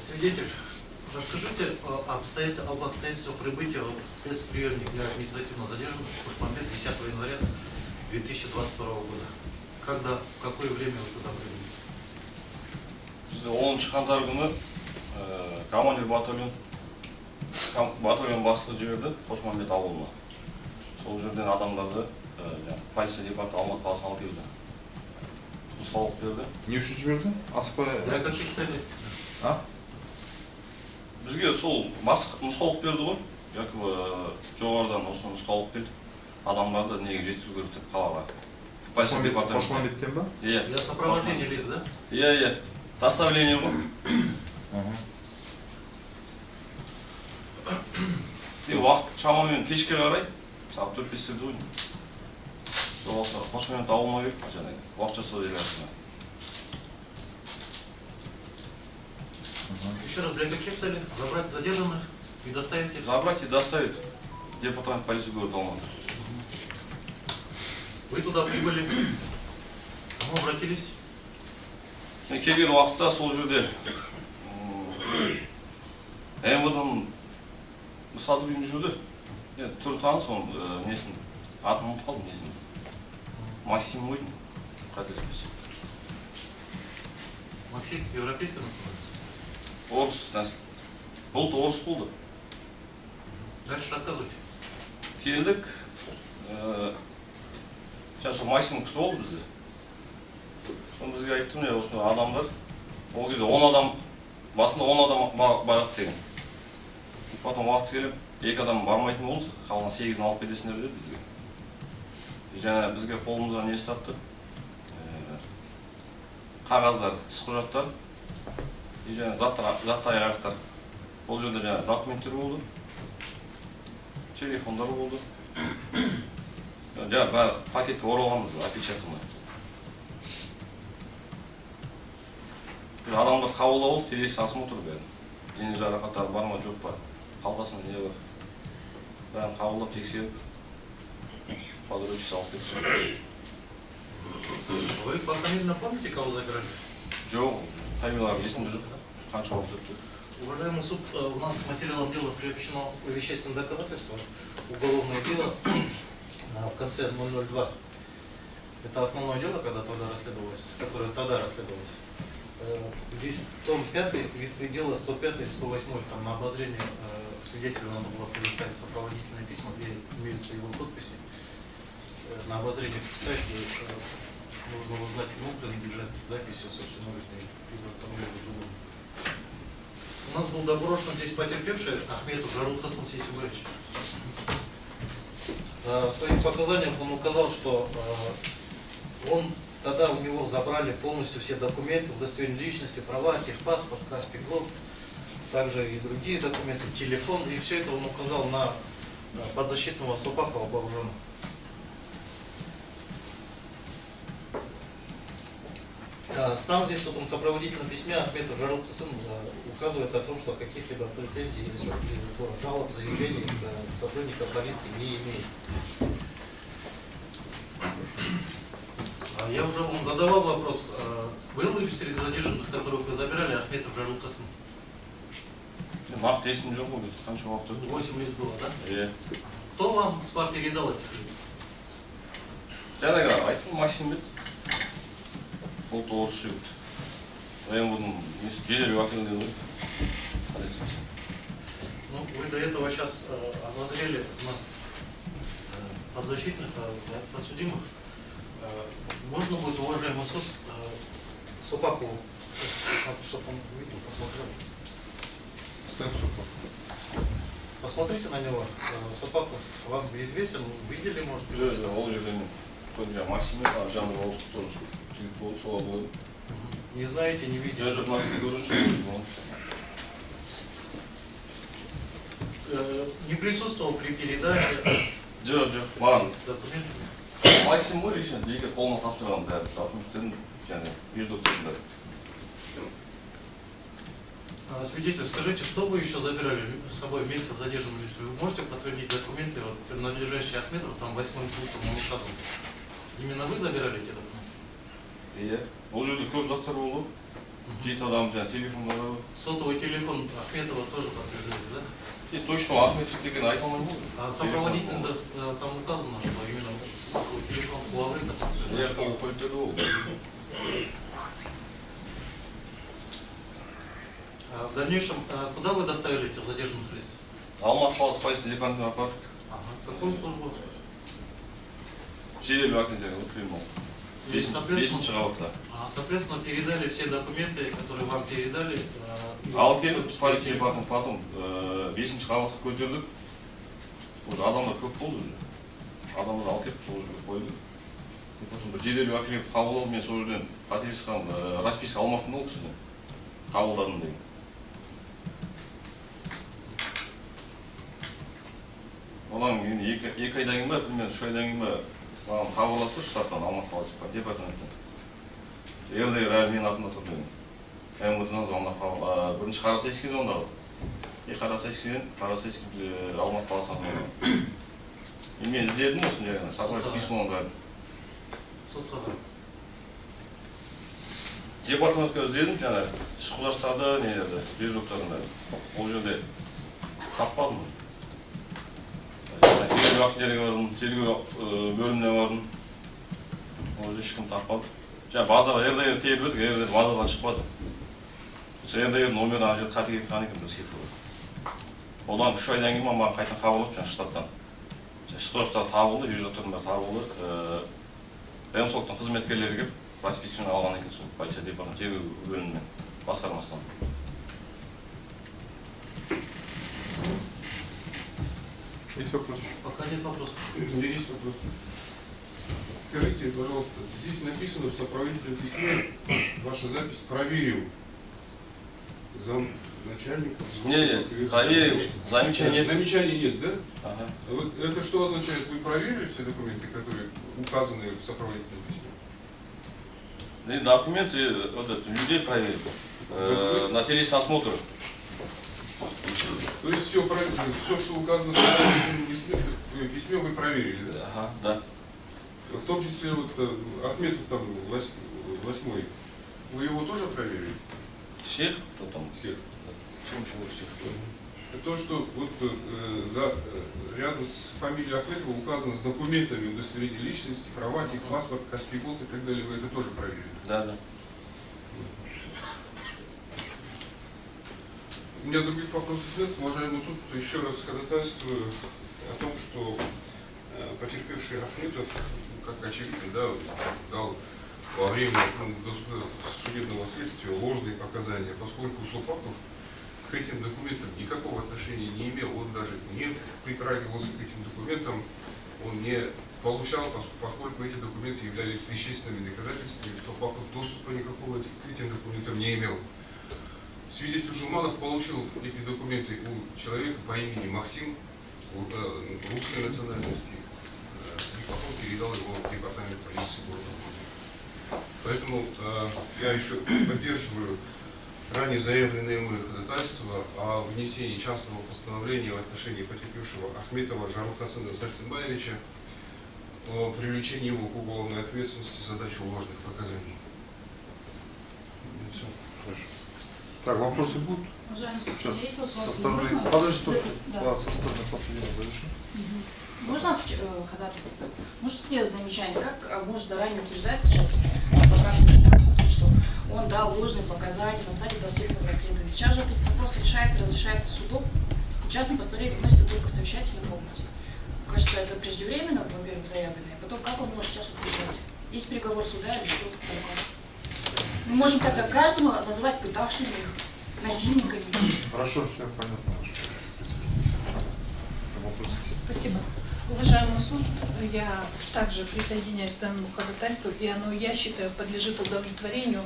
Свидетель, расскажите об обстоятельствах прибытия в спецприемник для административно задержанных Кушманбет 10 января 2022 года. Когда, в какое время вы туда прибыли? Bizde 10 қаңтар күні командир батальон бастығы жіберді Қошманбет ауылына. Сол жерден адамдарды полиция департаменті Алматы қаласына алып келді. Нұсқаулық берді. Не үшін жіберді? Асықпай... Для каких целей? Бізге сол нұсқаулық берді ғой. Якобы жоғарыдан осыны нұсқаулық берді. Адамдарды неге жеткізу керек деп қалаға. Қошманбеттен ба? Иә. Для сопровождения лиц, да? Иә. Доставление ғой. Уақыт шамамен кешке қарай, сағат 4-5-терде ғой. Жоғалса, Қошманбет ауылына келіп, уақытша сот изоляторына. Еще раз, для каких целей? Забрать задержанных и доставить их? Забрать и доставить департамент полиции города Алматы. Вы туда прибыли, к кому обратились? Келген уақытта сол жерде МВД-ның сотрудник жүрді. Түрі таныс, оның несін, атын ұмытып қалдым несін. Максим ғой, қателеспесем. Максим, европейский национальность? Орыс нәсіл. Бұл орыс болды. Дальше рассказывайте. Келдік. Сол Максим күшті болды бізде. Соны бізге айттым, осыны адамдар. Ол кезде 10 адам, басында 10 адам барады деген. Потом уақыт келіп, 2 адам бармайтын болды. Қалған 8-ін алып кетесіңдер деді бізге. Және бізге қолымызға не сатты? Қағаздар, іс құжаттар. Және заттай аяқтар. Ол жерде жаңа документтер болды. Телефондар болды. Жаңа пакетке оралған уже, опечатанный. Адамдар қабылдап алды, телесі осмотр бәрін. Дене жарақаттары бар ма, жоқ па, қалтасында не бар. Бәрін қабылдап тексеріп, подробности алып кетті. Вы пофамильно помните, кого забирали? Жоқ, фамилиялар есімде жоқ. Қанша уақыт өтті. Уважаемый суд, у нас к материалам дела приобщено вещественное доказательство, уголовное дело в конце 002. Это основное дело, которое тогда расследовалось. Здесь том 5, листы дела 105 и 108, там на обозрение свидетелю надо было предоставить сопроводительные письма, где имеются его подписи. На обозрение представить, нужно узнать, кому принадлежат записи собственноручной, либо тому, либо другому. У нас был доброшен здесь потерпевший Ахметов Жарул Хасан Сейсюбаевич. В своих показаниях он указал, что тогда у него забрали полностью все документы, удостоверение личности, права, техпаспорт, Каспий-Глоб, также и другие документы, телефон, и все это он указал на подзащитного Сопакова Баужана. Сам здесь в этом сопроводительном письме Ахметов Жарул Хасан указывает о том, что каких-либо претензий, жалоб, заявлений сотрудников полиции не имеет. Я уже вам задавал вопрос, был ли среди задержанных, которых вы забирали, Ахметов Жарул Хасан? Нақты есім жоқ ғой, қанша уақыт өтті? 8 лиц было, да? Иә. Кто вам СПА передал этих лиц? Жаңағы айттым, Максим бет. Бұл орыс жігіт. МВД-ның жедел уәкілінде ғой. Ну, вы до этого сейчас обозрели у нас подзащитных, подсудимых. Можно будет, уважаемый суд, Сопакову, чтобы он видел, посмотрел. Посмотрите на него. Сопаков вам известен, видели, может быть? Ол жерден Максим жанр орыс тоже жігіт болды, сола болды. Не знаете, не видели? Жоқ, Максим көрінші болды. Не присутствовал при передаче? Жоқ, маған. Документы? Максим ғой, лично, жеке қолына тапсырған бәрі документтерін, және между тұрғындар. Свидетель, скажите, что вы еще забирали с собой вместе с задержанным лицом? Вы можете подтвердить документы, вот, принадлежащие Ахметову, там 8-м пунктом он указан? Именно вы забирали эти документы? Иә. Бұл жерде көп заттар болды. 7 адам жаңағы телефондары. Сотовый телефон Ахметова тоже подтверждаете, да? И точно Ахметов деген айта алмаймын ғой. А сопроводительно там указано, что именно сотовый телефон Лаврика. Иә, қол қойып деді ол. В дальнейшем, куда вы доставили этих задержанных лиц? Алматы қаласы полиция департаментіне апардық. Какую службу? Жедел уәкілдеріне криминал. И, соответственно, 5-ші қабатта. соответственно, передали все документы, которые вам передали. Алып келіп полиция департамент, потом 5-ші қабатқа көтердік. Уже адамдар көп болды уже. Адамдар алып келіп сол жерге қойды. Потом бір жедел уәкілді қабыл алып, мен сол жерден қателескен расписка алмаппын ол кісіден. Қабылдадым деген. Одан кейін 2 айдан кейін ба, примерно 3 айдан кейін ба маған хабарласты штаттан, Алматы қаласы департаменттен. РДР әлі менің атымда тұр деген. МВД-дан звондап бірінші Қарасайский звондады. Қарасайскіден Алматы қаласына звондады. Мен іздедім осыны жаңағы, сопроводительное письмоны бәрін. Сотқа да. Департаментке іздедім, жаңағы іш құжаттарды, нелерді, жер жоқтарында. Ол жерде таппадым. Тергеу уәкілдерге бардым, тергеу бөліміне бардым. Ол жерде ешкім таппады. Жаңағы базаға РДР тегіп өтік, РДР базадан шықпады. РДР номері ана жерде қате кеткен екен бір секілді. Одан 3 айдан кейін маған қайтадан хабарлап жаңағы штаттан. Іш құжаттар табылды, жер жоқтардың бәрі табылды. Ренсоктың қызметкерлері келіп, распискамен алған екен сол полиция департаменті тергеу бөлімінен, басқармасынан. Есть вопрос? Пока нет вопросов. У меня есть вопрос. Скажите, пожалуйста, здесь написано в сопроводительном письме, ваша запись «проверил». Замначальника. Не, проверил, замечаний нет. Замечаний нет, да? Ага. А вот это что означает? Вы проверили все документы, которые указаны в сопроводительном письме? И документы вот это, людей проверил. На телесосмотр. То есть все, что указано в сопроводительном письме, вы проверили, да? Ага, да. В том числе вот Ахметов там 8-й, вы его тоже проверили? Всех? Кто там? Всех. Всех. То, что вот рядом с фамилией Ахметова указано с документами удостоверения личности, права, техпаспорт, Каспий Голд и так далее, вы это тоже проверили? Да, да. У меня других вопросов нет. Уважаемый суд, еще раз ходатайствую о том, что потерпевший Ахметов, как очевидно, да, дал во время судебного следствия ложные показания, поскольку слов фактов к этим документам никакого отношения не имел, он даже не притрагивался к этим документам, он не получал, поскольку эти документы являлись вещественными доказательствами, слов фактов доступа никакого к этим документам не имел. Свидетель Жуманов получил эти документы у человека по имени Максим, русской национальности, и потом передал его в департамент полиции города. Поэтому я еще поддерживаю ранее заявленное мной ходатайство о внесении частного постановления в отношении потерпевшего Ахметова Жарухасана Сарсенбаевича о привлечении его к уголовной ответственности за дачу ложных показаний. Все. Хорошо. Так, вопросы будут? Уважаемый суд, Сейчас есть вопрос? со стороны... Можно? Подожди, стоп. Да. Да, со стороны подсудимого завершим. Можно ходатайство? Можете сделать замечание, как может заранее утверждать сейчас поправку, что он дал ложные показания на стадии досудебного расследования. Сейчас же этот вопрос разрешается судом, и частное постановление выносится только совещательной комнате. Кажется, это преждевременно, во-первых, заявленное, а потом как он может сейчас утверждать? Есть приговор суда или что-то такое? Мы можем тогда каждому называть пытавшими их, насильниками. Хорошо, все понятно. Вопросы? Спасибо. Уважаемый суд, я также присоединяюсь к данному ходатайству, и оно, я считаю, подлежит удовлетворению.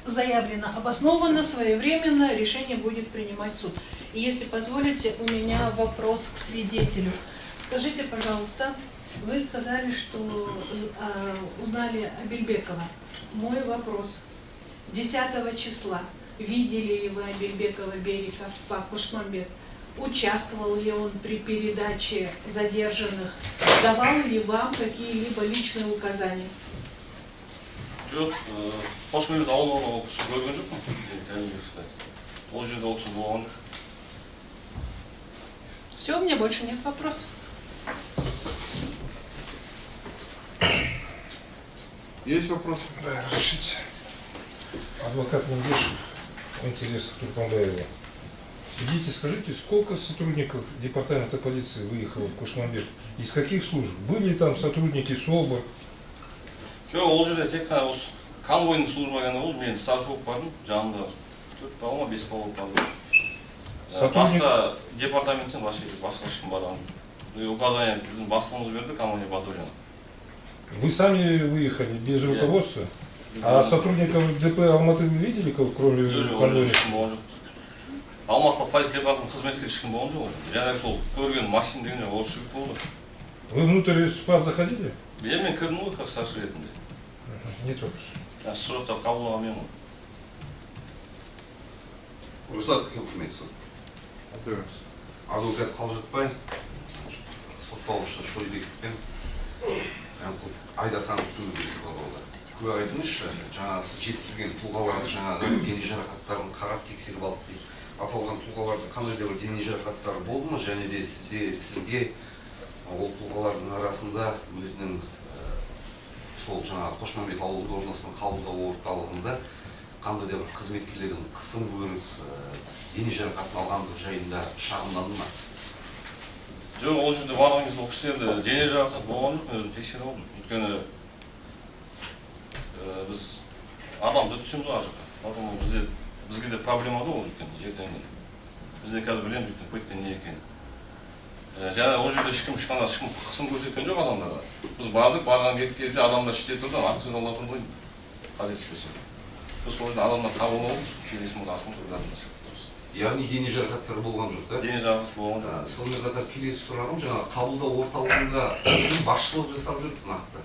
Заявлено обоснованно, своевременно, решение будет принимать суд. И если позволите, у меня вопрос к свидетелю. Скажите, пожалуйста, вы сказали, что узнали Абельбекова. Мой вопрос. 10 числа видели ли вы Абельбекова Берика в СПА Кушмамбет? Участвовал ли он при передаче задержанных? Давал ли вам какие-либо личные указания? Жоқ, Қошмемет ауылында ол кісі көрген жоқпын. Ол жерде ол кісі болған жоқ. Все, у меня больше нет вопросов. Есть вопросы? Да, разрешите. Адвокат Мендешев в интересах Турканбаева. Идите, скажите, сколько сотрудников департамента полиции выехало в Кушмамбет? Из каких служб? Были ли там сотрудники СОБР? Жоқ, ол жерде тек қана осы конвойный служба ғана болды. Мен старший болып бардым, жанында 4 бала ма 5 бала болып бардым. Басқа департаменттен басқа ешкім барған жоқ. Указание біздің бастығымыз берді, командир Батурин. Вы сами выехали без руководства? А сотрудников ДП Алматы вы видели, кроме конвойных? Ешкім болған жоқ. Алматыда полиция департамент қызметкері ешкім болған жоқ. Жаңағы сол көрген Максим деген орыс жігіт болды. Вы внутрь СПА заходили? Мен кірдім ғой, как старший ретінде. Нет вопросов. Сұрақтар қабылдаған мен ғой. Руслан Кемпмитсон. Адвокат Қалжытбай, сотталушы Шойбековпен Айдасанов сөйлесіп алды. Куә айтыңызшы, жаңағы сіз жеткізген тұлғаларды жаңағы дене жарақаттарын қарап тексеріп алдық дейсіз. Аталған тұлғалардың қандай да бір дене жарақаттары болды ма, және де сізге ол тұлғалардың арасында өзінің сол жаңағы Қошмамбет ауылында орналасқан қабылдау орталығында қандай да бір қызметкерлердің қысым көріп дене жарақатын алғандығы жайында шағымданды ма? Жоқ, ол жерде барған кезде ол кісілерде дене жарақат болған жоқ, мен өзім тексеріп алдым. Өйткені біз адамды түсеміз ар жаққа. Потом бізге де проблема да ол өйткені ертеңгі. Бізде қазір білеміз өйткені пойттен не екенін. Жаңа ол жерде ешкім қысым көрсеткен жоқ адамдарға. Біз бардық, барған кезде адамдар іште тұрды, акцияда тұрды, қателеспесем. Біз сол жерде адамдар қабыл алып, келесімді астын тұрды. Яғни дене жарақаттары болған жоқ, да? Дене жарақат болған жоқ. Сонымен қатар келесі сұрағым, жаңағы қабылдау орталығында кім басшылық жасап жүрді нақты?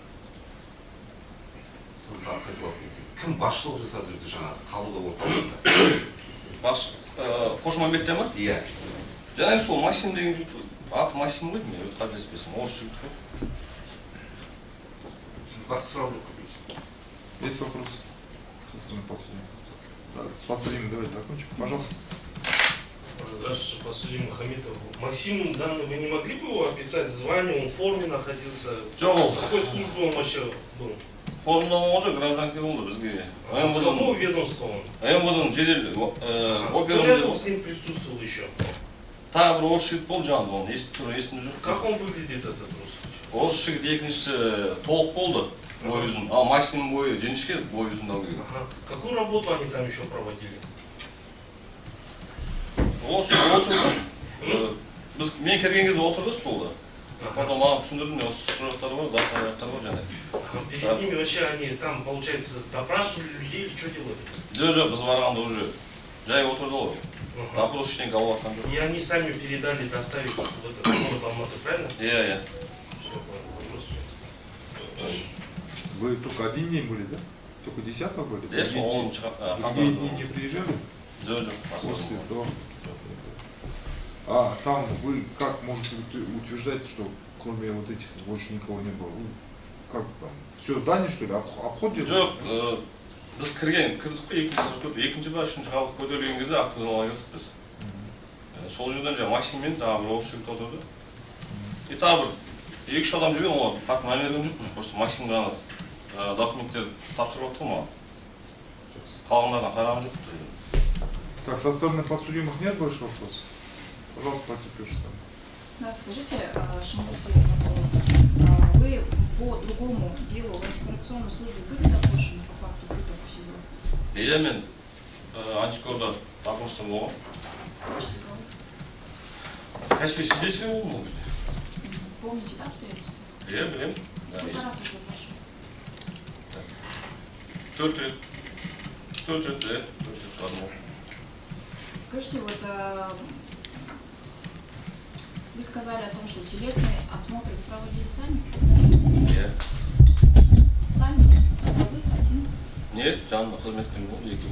Кім басшылық жасап жүрді жаңағы қабылдау орталығында? Қошмамбетте ма? Иә. Жаңағы сол Максим деген жігіт, аты Максим ғой, мен қателеспесем, орыс жігіт қой. Басқа сұрақ жоқ. Есть вопросы? Со стороны подсудимого. Да, с подсудимым давайте закончим. Пожалуйста. Здравствуйте, подсудимый Хамитов. Максим данный, вы не могли бы его описать звание, он в форме находился? Жоқ. В какой службе он вообще был? Формада болған жоқ, гражданке болды бізге. С какого ведомства он? МВД-ның жедел Кто оперында рядом с ним присутствовал еще? тағы бір орыс жігіт болды жанында, оны естімі жоқ. Как он выглядит этот русский? Орыс жігіт екіншісі толық болды, бой жүзін. Ал Максимнің бойы жеңішке бой жүзін алу керек. Какую работу они там еще проводили? Осы отырды. Мен келген кезде отырды столда. Потом маған түсіндірдім, мен осы сұрақтар бар, дақтар бар жаңағы. Перед ними вообще они там, получается, допрашивали людей или что делали? Жоқ, біз барғанда уже жай отырды ғой. Допрос ештеңке алып жатқан жоқ. И они сами передали, доставить в этот город Алматы, правильно? Иә. Все, понял. Вы только один день были, да? Только 10-го были? Yes, он Другие дни не приезжали? Жоқ, После до. А там вы как можете утверждать, что кроме вот этих больше никого не было? Вы как там? Все здание, что ли, обход делали? Жоқ, біз кірдік қой, екінші ба, үшінші қабат көтерілген кезде автозалға кеттік біз. Сол жерден жаңа Максиммен тағы бір орыс жігіт отырды. И тағы бір 2-3 адам жүрген, олар қатты мән берген жоқпын. Просто Максим ғана документтер тапсырып отты ма. Қалғандардан қараған жоқ. Так, со стороны подсудимых нет больше вопросов? Пожалуйста, потерпевший сам. Да, скажите, Шамбасов, вы по другому делу в антикоррупционной службе были допрошены по факту путок в СИЗО? Иә, мен антикорда допроста болған. Кәсіби свидетель болдым ол кезде. Помните, да, обстоятельства? Иә, білемін. Сколько раз вы допрашивали? 4 рет бардым. Скажите, вот вы сказали о том, что телесный осмотр проводили сами? Иә. Сами? А вы один? Нет, жанында қызметкер болды, 2.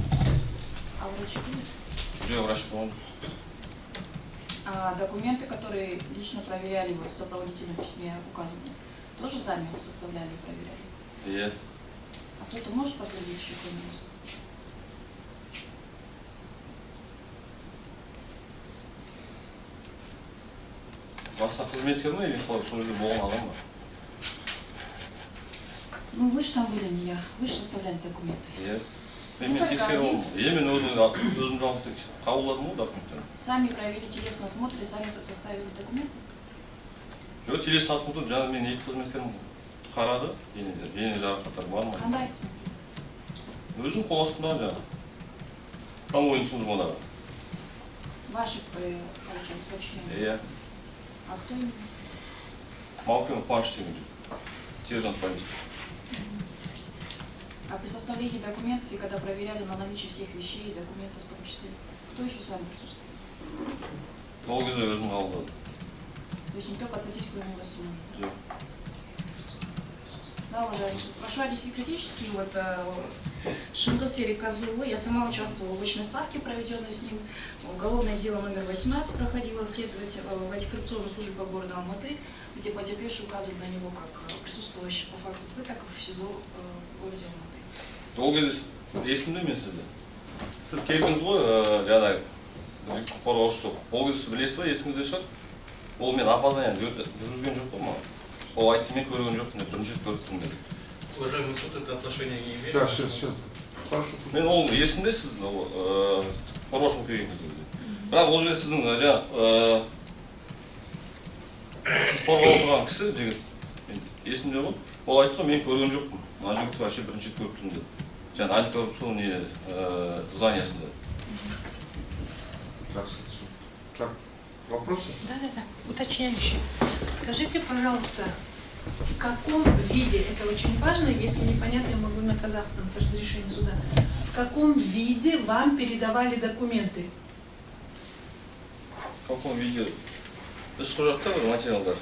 А врачи были? Уже врач болған. А документы, которые лично проверяли вы в сопроводительном письме указаны, тоже сами составляли и проверяли? Е. А кто-то может подтвердить еще кроме вас? Басқа қызметкер ме или қалай сол жерде болған адам ба? Ну вы же там были, не я. Вы же составляли документы. Е. Ну, Мен только тексеріп один. алдым. Мен өзім жалғыз қабылдадым ғой документтерді. Сами провели телесный осмотр и сами составили документы? Жоқ, телесін осмотр жаңа мен 2 қызметкерім қарады, дене жарақаттар бар ма? Қандай қызметкер? Өзім қол астымдағы жаңа. Промойный службадағы. Ваши, получается, подчиненные. Е. А кто именно? Малкин Қуаныш деген жігіт. Сержант полиции. А при составлении документов и когда проверяли на наличие всех вещей и документов в том числе, кто еще с вами присутствовал? Ол кезде өзім қабылдадым. То есть никто подтвердить кроме вас не может? Жоқ. Да, уважаемый суд. Прошу отнести критически. Шиндос Серик Козловой. Я сама участвовала в очной ставке, проведенной с ним. Уголовное дело номер 18 проходило следовать в антикоррупционной службе по городу Алматы, где потерпевший указывает на него как присутствующий по факту пыток в СИЗО городе Алматы. Ол кезде есімде мен сізді. Сіз келдіңіз ғой, жаңағы жігіттің қорғаушы жоқ. Ол кезде сіз білесіз ба, есіңізде шығар? Ол мен опознание жүргізген жоқ қой ма? Ол айтты, мен көрген жоқпын деп, бірінші рет көрдім деді. Уважаемый суд, это отношение не имеет? Да, сейчас. Хорошо. Мен ол есімде сіз қорғаушы болып келген кезде. Бірақ ол жерде сіздің жаңағы сіз қорғап отырған кісі жігіт есімде ғой. Ол айтты ғой, мен көрген жоқпын. Мына жігітті вообще бірінші рет көріп тұрмын деді. Жаңағы антикоррупционный зданиясында. Так, вопросы? Да. Уточняющий. Скажите, пожалуйста, в каком виде, это очень важно, если непонятно, я могу на казахском с разрешения суда, в каком виде вам передавали документы? В каком виде? Іс құжаттар, материалдар.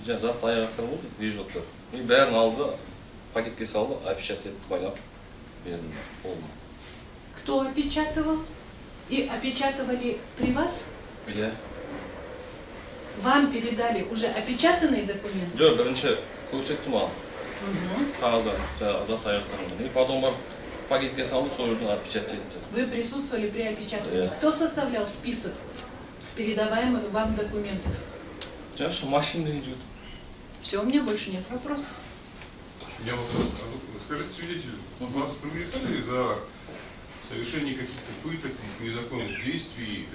Жаңа затты айғақтар болды, движоктар. И бәрін алды, пакетке салды, опечатать етіп байлап берді. Болды. Кто опечатывал? И опечатывали при вас? Иә. Вам передали уже опечатанные документы? Жоқ, бірінші көрсетті маған. Қағаздар, жаңағы зат айғақтармен. И потом барып пакетке салды, сол жерден опечатать етті. Вы присутствовали при опечатывании. Да. Кто составлял список передаваемых вам документов? Жаңағы машина деген жігіт. Все, у меня больше нет вопросов. Я вопрос. Скажите, свидетель, вас привлекали за совершение каких-то пыток, незаконных действий?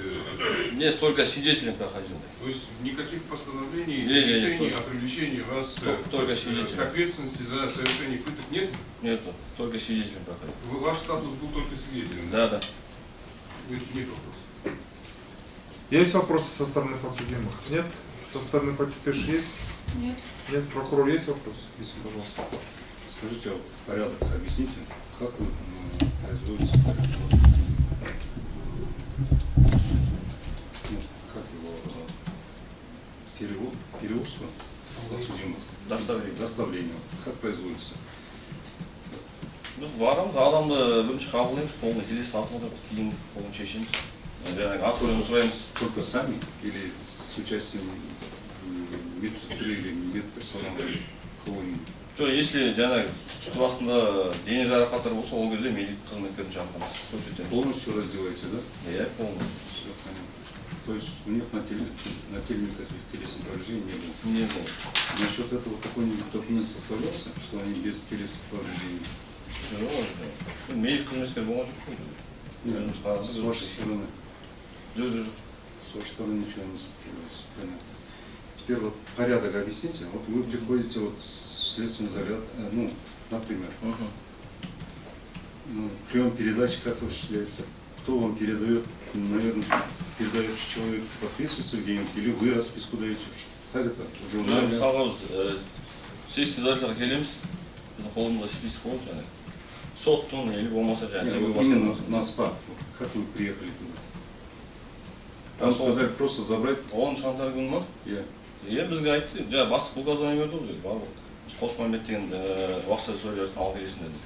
Нет, только свидетелем проходил. То есть никаких постановлений, Не, решений только- о привлечении вас только свидетель. к ответственности за совершение пыток нет? Нет, только свидетелем проходил. Ваш статус был только свидетелем? Да. Нет вопросов. Есть вопросы со стороны подсудимых? Нет? Со стороны потерпевших есть? Нет. Нет? Прокурор, есть вопрос? Если, пожалуйста. Скажите, вот порядок объясните, как вы производите как его перевозку подсудимых? Доставление. Доставление. Как производится? Біз барамыз, адамды бірінші қабылдаймыз, полный телесін осмотр, кейін полный шешеміз. Жаңағы аты-жөнін сұраймыз. Только сами или с участием медсестры или медперсонала или кого-нибудь? Жоқ, если жаңағы үсті басында дене жарақаттар болса, ол кезде медик қызметкерін шақырамыз, көрсетеміз. Полностью раздеваете, да? Иә, полностью. Все понятно. То есть нет на теле никаких телесных повреждений не было? Не было. Насчет этого какой-нибудь документ составлялся, что они без телесных повреждений? Жоқ, медик қызметкер болған жоқ қой. Нет, с вашей стороны. Жоқ. С вашей стороны ничего не составлялось. Понятно. Теперь вот порядок объясните. Вот вы приходите вот в следственный заряд, ну, например, прием передачи как осуществляется, кто вам передает, наверное, передающий человек подписывается где-нибудь, или вы расписку даете, как это, в журнале? Мысалға следственный зарядтарға келеміз, біздің қолымызда список болды жаңағы. Соттың или болмаса Нет, жаңағы. вот именно на СПА, как вы приехали туда? Вам сказали просто забрать? Оның шантар күні ма? Иә, бізге айтты, жаңағы бастық указание берді ғой, бар ғой. Қошмамбет деген уақытша сөйлерді алып келесің деді.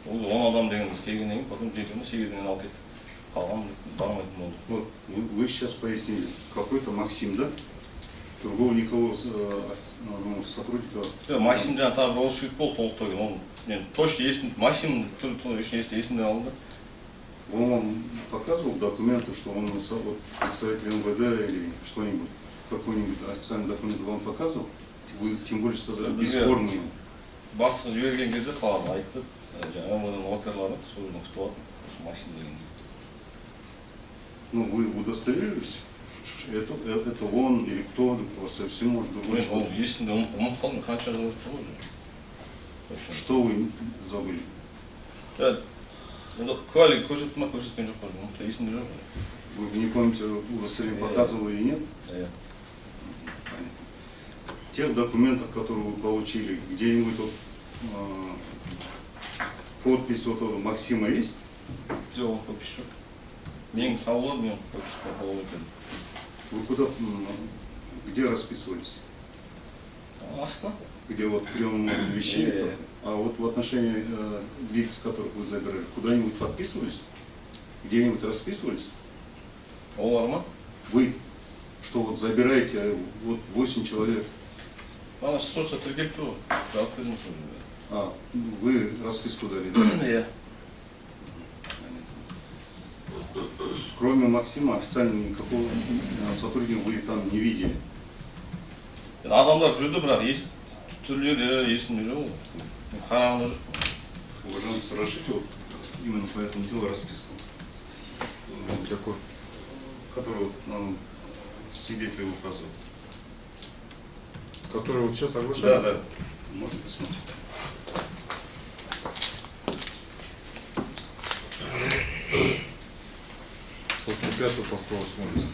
Ол 10 адам дегеніміз келгеннен кейін, потом 7-8-ден алып кетті. Қалған бармайтын болды. Вот, вы сейчас пояснили, какой-то Максим, да? Другого никого ну, сотрудника. Максим жаңа тағы бір жігіт болды толықтай келген. Оны мен точно есім, Максим есімде алды. Он вам показывал документы, что он вот, представитель МВД или что-нибудь, какой-нибудь официальный документ вам показывал? Вы тем более сказали, без формы. Бастығы жіберген кезде қалады айтты, жаңа МВД оперлары сол жерден күтіп алды, осы Максим деген. Ну, вы удостоверились, это он или кто, у вас совсем может быть. Ол есімде ұмытып қалдым, қанша жыл өтті ғой уже. Что вы забыли? Енді куәлігі көрсетті ма, көрсеткен жоқ қой, ұмытты, есімде жоқ. Вы не помните, удостоверение показывал или нет? Иә. Тех документов, которые вы получили, где-нибудь вот, подпись вот этого Максима есть? Жоқ, ол подпись жоқ. Менің табылады, мен подпись болып екен. Вы куда, где расписывались? Астына. Где вот прием вещей? А вот в отношении лиц, которых вы забирали, куда-нибудь подписывались? Где-нибудь расписывались? Олар ма? Вы, что вот забираете вот 8 человек, Ана соса тіркеліп тұр, жазып бердім сол жерде. а вы расписку дали, да? Иә. Кроме Максима, официально никакого сотрудника вы там не видели. Адамдар жүрді, бірақ түрлері есімде жоқ. Қарағанда жоқ. Уважаемый, разрешите вот именно по этому делу расписку, Какой? которую нам свидетели указывают. Который вот сейчас Да, соглашается? да. Можно посмотреть. Со 105 по 180.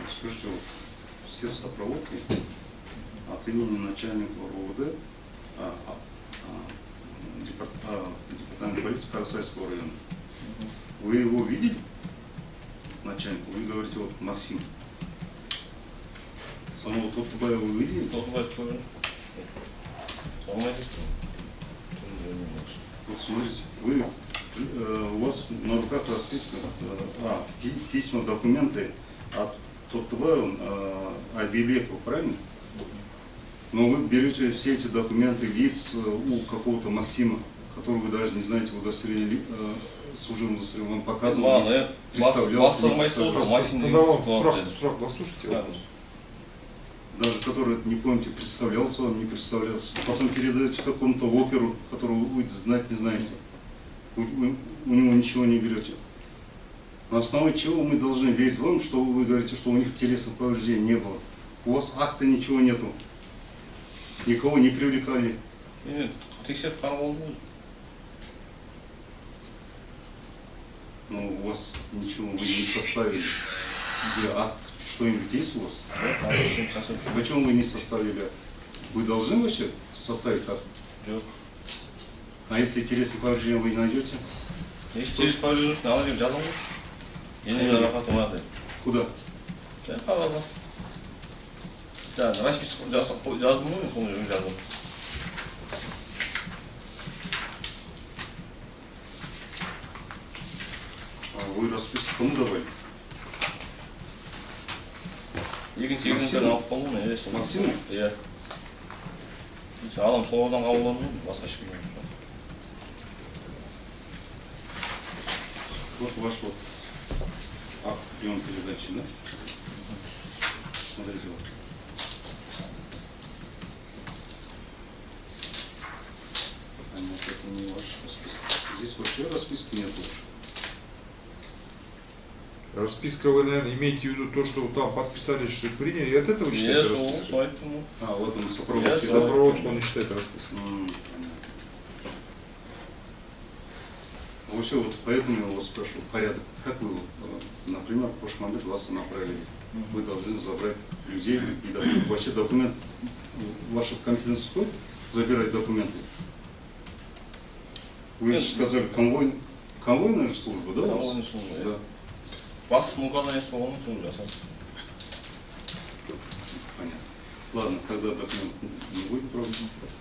Скажите, вот, все сопроводки от имени начальника РОВД, департамент полиции Карасайского района. Вы его видели, начальника? Вы говорите, вот Максим. Самого Тоттубая вы видели? Толтыбаев көрген жоқ. Солмайды. Вот смотрите, вы, у вас на руках расписка, письма, документы от Тоттубая Альбибекова, правильно? Но вы берете все эти документы лиц у какого-то Максима, которого вы даже не знаете, удостоверение, служебное удостоверение, вам показывал, представлялся. Тогда вам справку дослушайте. Да. Даже который, не помните, представлялся вам, не представлялся. Потом передаете какому-то оперу, которого вы знать не знаете. У него ничего не берете. На основе чего мы должны верить вам, что вы говорите, что у них телесных повреждений не было? У вас акта ничего нету. Никого не привлекали. Нет, тексеріп қарап алдым ғой. Но у вас ничего вы не составили. Где акт, что-нибудь есть у вас? Почему вы не составили акт? Вы должны вообще составить акт? Жоқ. А если телесных повреждений вы не найдете? Если через повреждений ала деп жазам ғой. Ене жарақаты бар деп. Куда? Қағаз. Расписку жаздым ғой, мен соны жүріп жаздым. А вы расписку кому давали? Екінші екіншіден алып қалдым ғой, сол. Максиму? Иә. Адам сол ордан қабылдандым ғой, басқа ешкім жоқ. Вот ваш вот акт прием передачи, да? Смотрите вот. А нет, это не ваш расписка. Здесь вообще расписки нет больше. Расписка вы, наверное, имеете в виду то, что вы там подписали, что приняли, и от этого считаете расписку? А, вот он сопроводитель. Сопроводку он не считает расписку. Вообще, вот поэтому я вас спрашиваю, порядок. Как вы, например, в прошлом году вас направили? Вы должны забрать людей и вообще документ, ваша компетенция входит, забирать документы? Вы же сказали конвойная же служба, да? у вас? Конвойная служба, Да. Бас мукаданиясы болған соң жасады. Понятно. Ладно, тогда документ не будет проблем.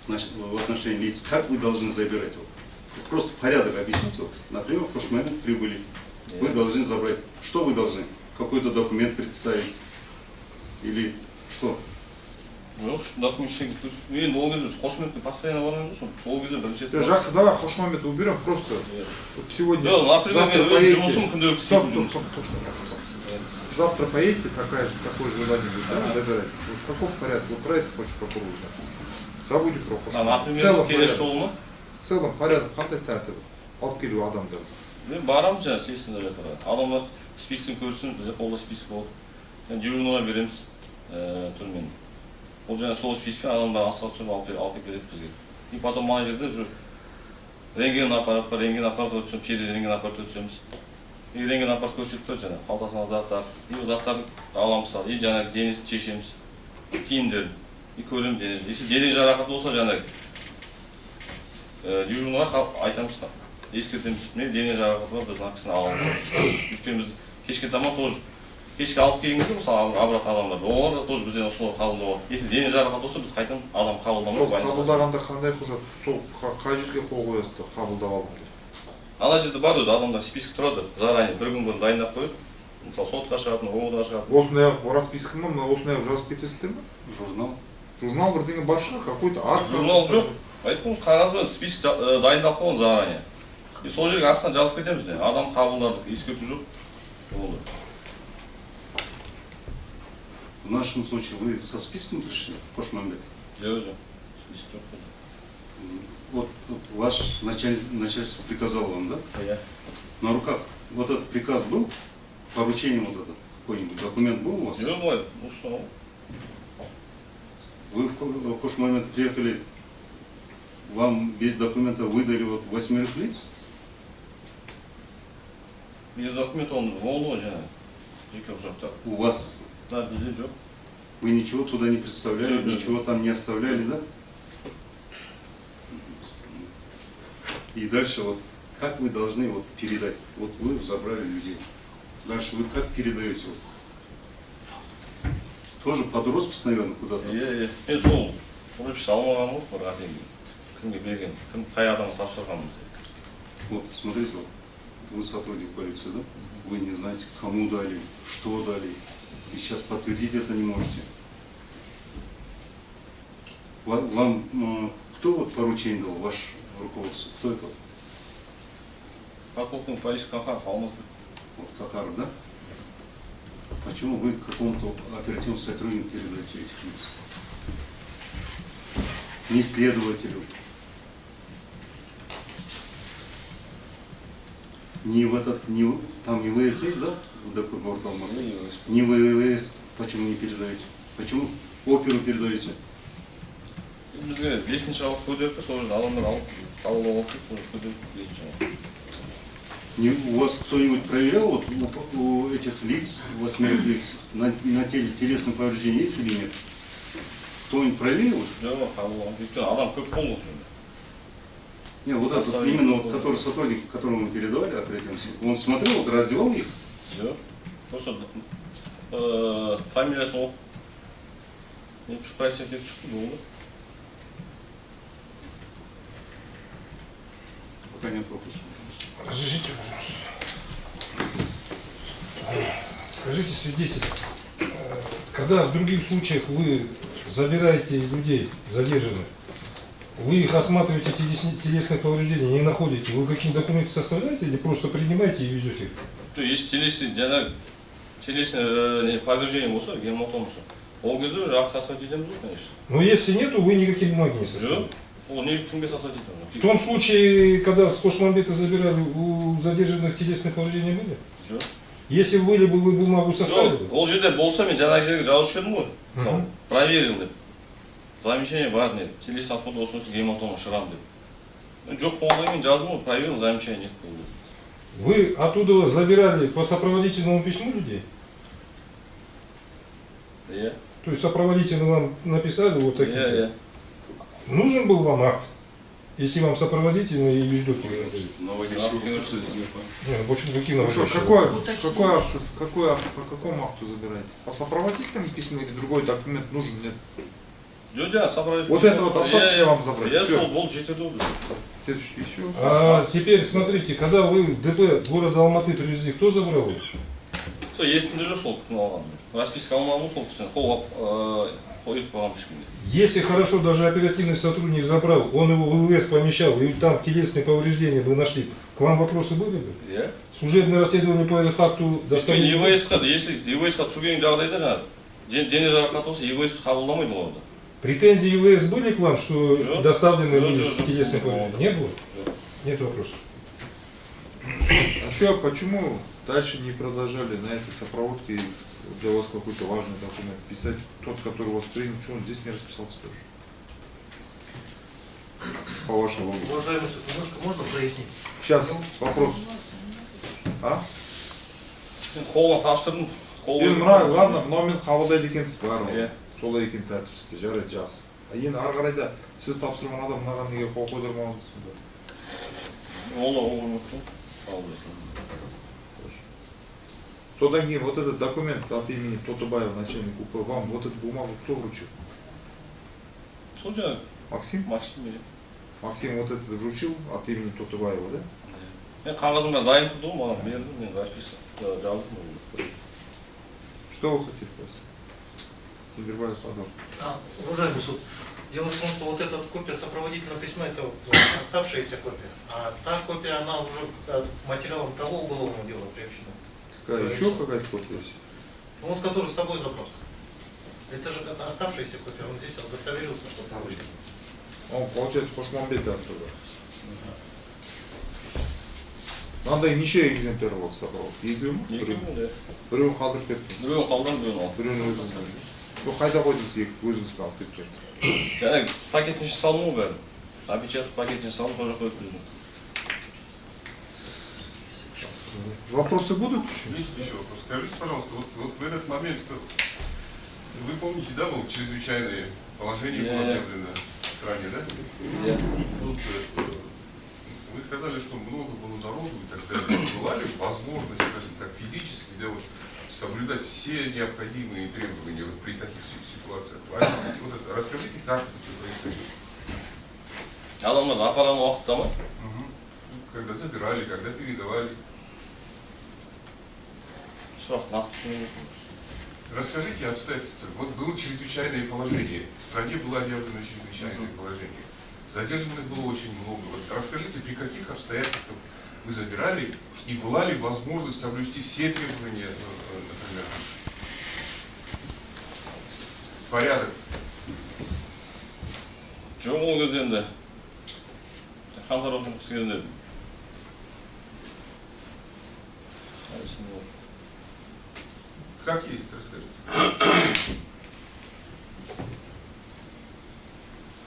Значит, в отношении лиц, как вы должны забирать? Вот, просто порядок объясните. Вот, например, в прошлый момент прибыли. Вы должны забрать. Что вы должны? Какой-то документ представить? Или что? Жоқ, документ ештеңе көрсетпейді. Енді ол кезде Қошеметке постоянно барған жоқпын. Сол кезде бірінші рет бардым. Жақсы, давай Хошмамбет уберем просто. Вот сегодня, Жоқ, например, завтра мен өз поедете. жұмысым күнделікті Стоп, істейтін стоп, жұмыс. стоп. Завтра поедете, такое желание будет, да, забирать. Вот в каком порядке? Вот про это хочешь прокурор узнать. Забудем про А, Хошмамбет. В например, целом келесі порядок. жолы ма? В целом порядок қандай тәртібі? Алып келу адамдарды. Мен барамыз жаңағы сессияда жатыр. Адамдар спискін көрсін, бізде қолда список болды. Дежурныйға береміз түрмен. Ол жаңағы сол спискпен адамдар асыға түсіріп алып келеді бізге. И потом мына жерде уже рентген аппарат бар, рентген аппарат өтсем, через рентген аппарат өтсеміз. И рентген аппарат көрсетіп тұр жаңағы қалтасына заттар. И ол заттарды аламыз, и жаңағы денесін шешеміз, киімдерін, и көреміз денесін. Если дене жарақаты болса жаңағы дежурныйға айтамыз, ескертеміз. Мен дене жарақаты бар, біз мына кісіні аламыз. Өйткені біз кешке таман тоже кешке алып келгенде мысалы обратно адамдар, олар да тоже бізден осылай қабылдап. Если дене жарақаты болса, біз қайтадан адам қабылдамай Сол қабылдағанда қандай құжат? Сол қай жерге қол қоясыздар қабылдап алдым деп? Ана жерде бар өзі адамдар список тұрады, заранее бір күн бұрын дайындап қойып, мысалы сотқа шығатын, оғыда шығатын. Осындай расписка ма, осындай жазып кетесіздер ме? Журнал. Журнал бірдеңе бар шығар, какой-то акт. Журнал жоқ. Айттыңыз қағазбен список дайындап қойған заранее. И сол жерге астынан жазып кетеміз де, адам қабылдадық, ескерту жоқ. Болды. В нашем случае вы со списком пришли, Хошмамбет? Жоқ, список жоқ. Вот ваш начальство приказало вам, да? Я. На руках вот этот приказ был? Поручение вот это? Какой-нибудь документ был у вас? Жоқ, бывает, ну что? Вы в Хошмамбет приехали, вам без документа выдали вот 8 лиц? Без документа он болды ғой жаңағы. Жеке құжаттар. У вас? Да, бізде жоқ. Вы ничего туда не представляли, Жоқ, жоқ. ничего там не оставляли, да? И дальше вот как вы должны вот передать? Вот вы забрали людей. Дальше вы как передаете? Вот? Тоже под роспись, наверное, куда-то? Мен сол роспись алмаған ғой, бір атең. Кімге берген, кім қай адамға тапсырған. Вот смотрите, вот, вы сотрудник полиции, да? Вы не знаете, кому дали, что дали. И сейчас подтвердить это не можете. Вам кто вот поручение дал, ваш руководство? Кто это? Подполковник полиции Кахаров Алмаз. Вот Кахаров, да? Почему вы какому-то оперативному сотруднику передаете этих лиц? Не следователю. Не в этот, не, там не ВС есть, да? В ДП Горталмар? Не ВС, почему не передаете? Почему оперу передаете? Бізге бесінші ауыз көтеріп, сол жерде адамдар алып, қабылдап алып, сол жерде көтеріп, бесінші ауыз. У вас кто-нибудь проверял вот у этих лиц, 8 лиц, на теле телесное повреждение есть или нет? Кто-нибудь проверил? Жоқ, қабылдап, өйткені адам көп болды ол жерде. Нет, вот этот, именно вот, который сотрудник, которому мы передавали оперативный, он смотрел, вот раздевал их? Жоқ, просто фамилиясын оқып, не спросить етіп шықты, болды. Пока нет вопросов. Разрешите, пожалуйста. Скажите, свидетель, когда в других случаях вы забираете людей задержанных, вы их осматриваете, телесные повреждения не находите, вы какие-то документы составляете или просто принимаете и везете их? Если телесное повреждение болса, гематом болса, ол кезде уже акт составить етеміз ғой, конечно. Но если нету, вы никакие бумаги не составляете? Жоқ, ол не кімге составить етеміз? В том случае, когда с Хошмамбета забирали, у задержанных телесные повреждения были? Жоқ. Если были бы, вы бумагу составили бы? Ол жерде болса, мен жаңағы жерге жазушы едім ғой. Проверил деп. Замечание бар нет. Телесный осмотр осынысы гематома шрам деп. Жоқ болғаннан кейін жаздым ғой, проверил, замечание нет болды. Вы оттуда забирали по сопроводительному письму людей? Я. То есть сопроводительно вам написали вот такие? Я. Нужен был вам акт? Если вам сопроводительный и ежедоки вы отдают. Но вы не что здесь не понял. Не, ну больше какие Ну наводящие? что, какой акт, по какому акту забираете? По сопроводительному письму или другой документ нужен? Нет. Жо, собрали. Вот этого достаточно вам забрать? Я Всё. сол бол жетеді. Следующий еще. А теперь смотрите, когда вы в ДП города Алматы привезли, кто забрал? Сол естінде жоқ сол күтін алған. Расписка алмадым сол кісіден қолғап қойып қойған ешкімге. Если хорошо даже оперативный сотрудник забрал, он его в ВВС помещал, и там телесные повреждения вы нашли, к вам вопросы были бы? Иә. Служебное расследование по факту Өйткені доставили? ЕВС-қа, если ЕВС-қа түсірген жағдайда жаңағы дене жарақаты болса ЕВС қабылдамайды оларды. Претензии ВВС были к вам, что Жоқ. доставлены Жоқ, были жоқ, с жоқ. телесной повреждением? Не было? Жоқ. Нет вопросов. А что, почему дальше не продолжали на этой сопроводке для вас какой-то важный документ писать? Тот, который вас принял, что он здесь не расписался тоже? По вашему вопросу. Уважаемый суд, немножко можно прояснить? Сейчас вопрос. А? Қолына тапсырдым. Енді мына ладно, мынау мен қабылдайды екенсіз бәрі. Иә. Солай екен тәртіпсізде, жарайды, жақсы. А енді ары қарайда сіз тапсырған адам мынаған неге қол қойдырмауыңыз сонда? Ол Содан кейін вот этот документ от имени Тотыбаева, начальник УП, вам вот эту бумагу кто вручил? сол жаңағы Максим? Максим береді. Максим вот это вручил от имени Тотыбаева, да? Мен қағазым бәрі дайын тұрды ғой, маған берді, мен расписка жаздым. Что вы хотите спросить? Тимирбаев Адам. Уважаемый суд, дело в том, что вот эта копия сопроводительного письма, это оставшаяся копия, а та копия, она уже к материалам того уголовного дела приобщена. Какая еще какая-то копия есть? Ну вот, который с собой забрал. Это же оставшаяся копия, он здесь удостоверился, что там ручка. Он, получается, Кошмамбетте оставил. Мынандай неше экземпляр болды сапаров? Екеу ме? Екеуі, да. Біреуін қалдырып кетті. Біреуін қалдан, біреуін алып. Біреуін өзіңіз қалдырды. Сол қайда қойдыңыз, өзіңіз алып кетіп жатыр? Жаңағы пакеттің ішіне салдым ғой бәрін. Опечатып пакеттің салдым, сол жаққа өткіздім. Вопросы будут еще? Есть еще вопрос. Скажите, пожалуйста, вот в этот момент, вы помните, да, было чрезвычайное положение было объявлено в стране, да? Тут, вы сказали, что много было народу и так далее. Была ли возможность, скажем так, физически, да, вот, соблюдать все необходимые требования вот, при таких ситуациях? Вот это, расскажите, как это все происходило? Адамдар апарған уақытта ма? Когда забирали, когда передавали. Сұрақ нақты түсінемін. Расскажите обстоятельства. Вот было чрезвычайное положение. В стране было объявлено чрезвычайное положение. Задержанных было очень много. Вот расскажите, при каких обстоятельствах вы забирали и была ли возможность соблюсти все требования, например, порядок? Жоқ ол кезде енді қаңтар отырғысы келді. Как есть, расскажите.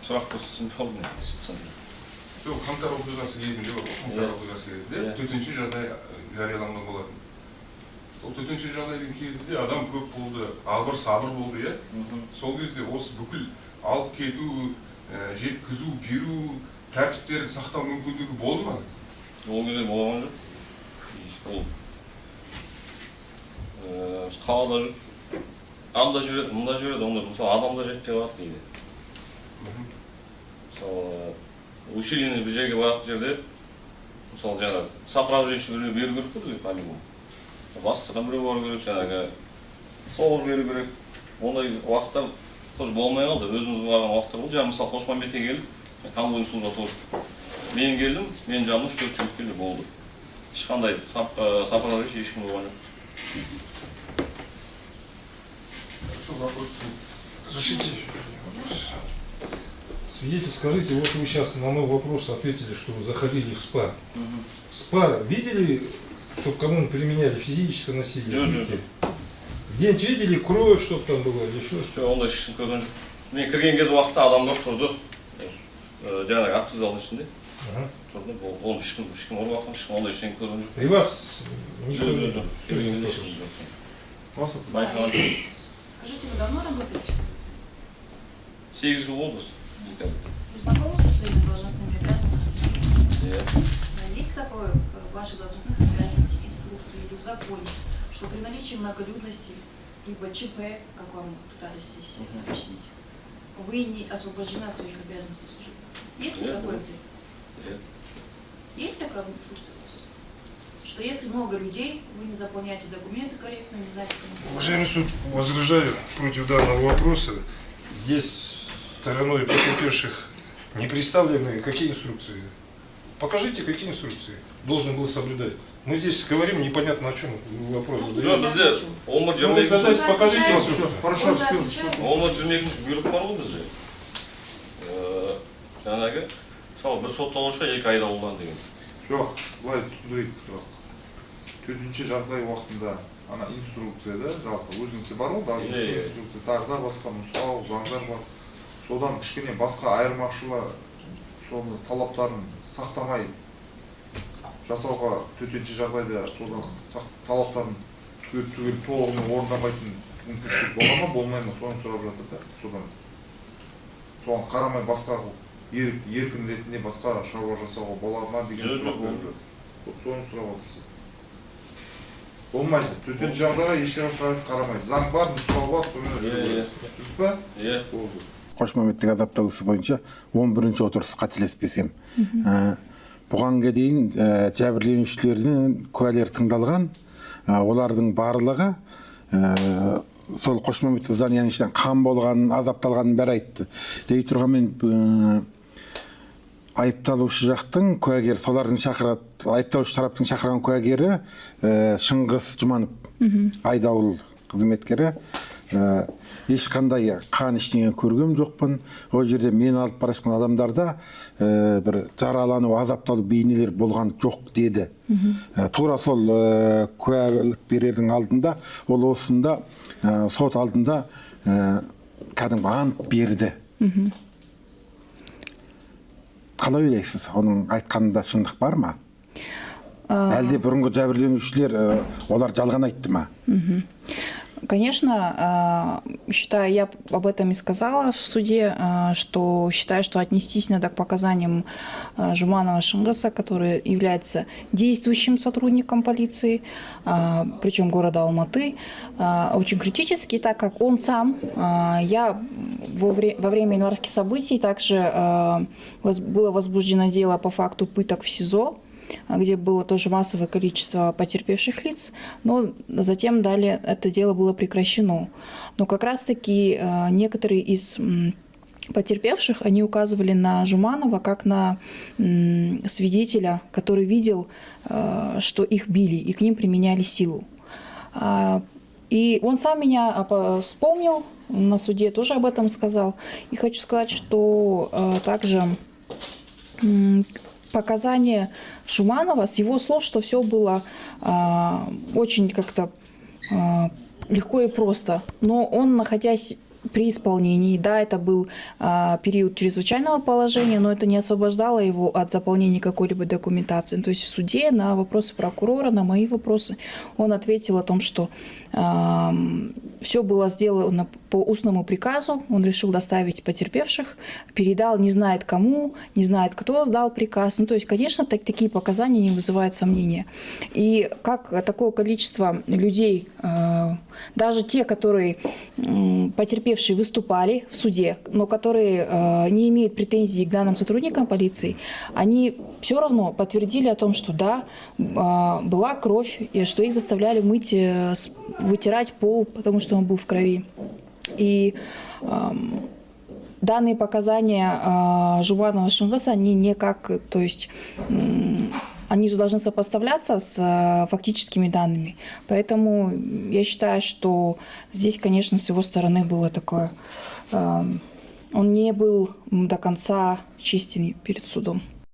Сұрақ қоссын қалдым. Сол қаңтар оқиғасы кезінде бар ғой, қаңтар оқиғасы кезінде төтенше жағдай жарияланған болатын. Сол төтенше жағдайдың кезінде адам көп болды, абыр сабыр болды, иә? Сол кезде осы бүкіл алып кету, жеткізу, беру, тәртіптерді сақтау мүмкіндігі болды ма? Ол кезде болған жоқ. Ол қалада жүр, анда жүреді, мұнда жүреді, онда мысалы адамда жетпей қалады кейде. Мысалы усиленный бір жерге баратын жерде, мысалы жаңағы сопровождающий біреу беру керек қой бізге по-любому. Бастықтан біреу бару керек, жаңағы повар беру керек. Ондай уақыттар тоже болмай қалды. Өзіміз барған уақыттар болды. Жаңағы мысалы Қошмамбетке келіп, конвойный служба тұрып. Мен келдім, мен жанымда 3-4 жігіт келді, болды. Ешқандай сопровождающий ешкім болған жоқ. Разрешите вопрос? Свидетель, скажите, вот вы сейчас на мой вопрос ответили, что вы заходили в СПА. В СПА видели, чтобы кому-нибудь применяли физическое насилие? Жоқ. Где-нибудь видели кровь, чтобы там было или еще? Все, ондай ешкім көрген жоқ. Мен кірген кезде уақытта адамдар тұрды. Жаңағы акциз залдың ішінде. Тұрды, оны ешкім ұрып атқан, ешкім ондай ештеңе көрген жоқ. При вас никто не Жоқ. Кірген кезде ешкім жоқ. Скажите, вы давно работаете? 8 жыл болды. Вы знакомы со своими должностными обязанностями? Есть такое в ваших должностных обязанностях, инструкции или в законе, что при наличии многолюдности, либо ЧП, как вам пытались здесь объяснить, вы не освобождены от своих обязанностей служебных? Есть ли Нет, такое нет. где? Нет. Есть такая в инструкции у вас? Что если много людей, вы не заполняете документы корректно, не знаете, кому. Уважаемый суд, возражаю против данного вопроса. Здесь стороной потерпевших не представлены какие инструкции. Покажите, какие инструкции должен был соблюдать. Мы здесь говорим непонятно о чем вопрос Ну, задаем. Жоқ, бізде 11 Ну, 22 задайте, покажите отвечает. инструкцию. Хорошо, Он же все. отвечает. 11-22 бұйрық бар ғой бізде. Жаңағы, мысалы, бір сотталушыға 2 айда алынған деген. Жоқ, былай түсіндірейік сұрақ. Төтенше жағдай уақытында ана инструкция да, жалпы өзіңізде бар ғой, даже инструкция, тағы да басқа нұсқау, заңдар бар. Содан кішкене басқа айырмашылығы, соны талаптарын сақтамай жасауға төтенше жағдайда содан талаптарын түгел толығымен орындамайтын мүмкіншілік бола ма, болмай ма, соны сұрап жатыр да, содан. Соған қарамай басқа еркін ретінде басқа шаруа жасауға бола ма деген Жоқ, сұрақ жоқ, болып жатыр. Соны сұрап отырсыз. Болмайды. Төтенше жағдайға ешқашан қарамайды. Заң бар, нұсқау бар, сонымен дұрыс па? Иә. Болды. Қошмаметтің адаптауысы бойынша 11-ші отырыс қателеспесем. Бұғанға дейін жәбірленушілердің куәлер тыңдалған, олардың барлығы сол Қошмаметтің Занияновичтен қан болғанын, азапталғанын бәрі айтты. Дей тұрғанмен айыпталушы жақтың куәгері, солардың шақырады, айыпталушы тараптың шақырған куәгері Шыңғыс Жұманов, айдауыл қызметкері. Ешқандай қан ештеңе көргем жоқпын. Ол жерде мен алып бара жатқан адамдарда бір жаралану, азапталу бейнелер болған жоқ деді. Тура сол куәлік берердің алдында, ол осында сот алдында кәдімгі ант берді. Қалай ойлайсыз, оның айтқанында шындық бар ма? Әлде бұрынғы жәбірленушілер олар жалған айтты ма? Конечно, считаю, я об этом и сказала в суде, что считаю, что отнестись надо к показаниям Жуманова Шыңғыса, который является действующим сотрудником полиции, причем города Алматы, очень критически, так как он сам, я во время январских событий также было возбуждено дело по факту пыток в СИЗО, где было тоже массовое количество потерпевших лиц, но затем далее это дело было прекращено. Но как раз-таки некоторые из потерпевших, они указывали на Жуманова как на свидетеля, который видел, что их били и к ним применяли силу. И он сам меня вспомнил, на суде тоже об этом сказал. И хочу сказать, что также показания Жуманова, с его слов, что все было очень как-то легко и просто. Но он, находясь при исполнении, да, это был период чрезвычайного положения, но это не освобождало его от заполнения какой-либо документации. То есть в суде на вопросы прокурора, на мои вопросы, он ответил о том, что все было сделано по устному приказу, он решил доставить потерпевших, передал, не знает кому, не знает, кто дал приказ. Ну, то есть, конечно, такие показания не вызывают сомнения. И как такое количество людей, даже те, которые потерпевшие выступали в суде, но которые не имеют претензий к данным сотрудникам полиции, они все равно подтвердили о том, что да, была кровь, и что их заставляли мыть, вытирать пол, потому что он был в крови. И данные показания Жуманова Шыңғыса, они никак, то есть они же должны сопоставляться с фактическими данными. Поэтому я считаю, что здесь, конечно, с его стороны было такое, он не был до конца честен перед судом.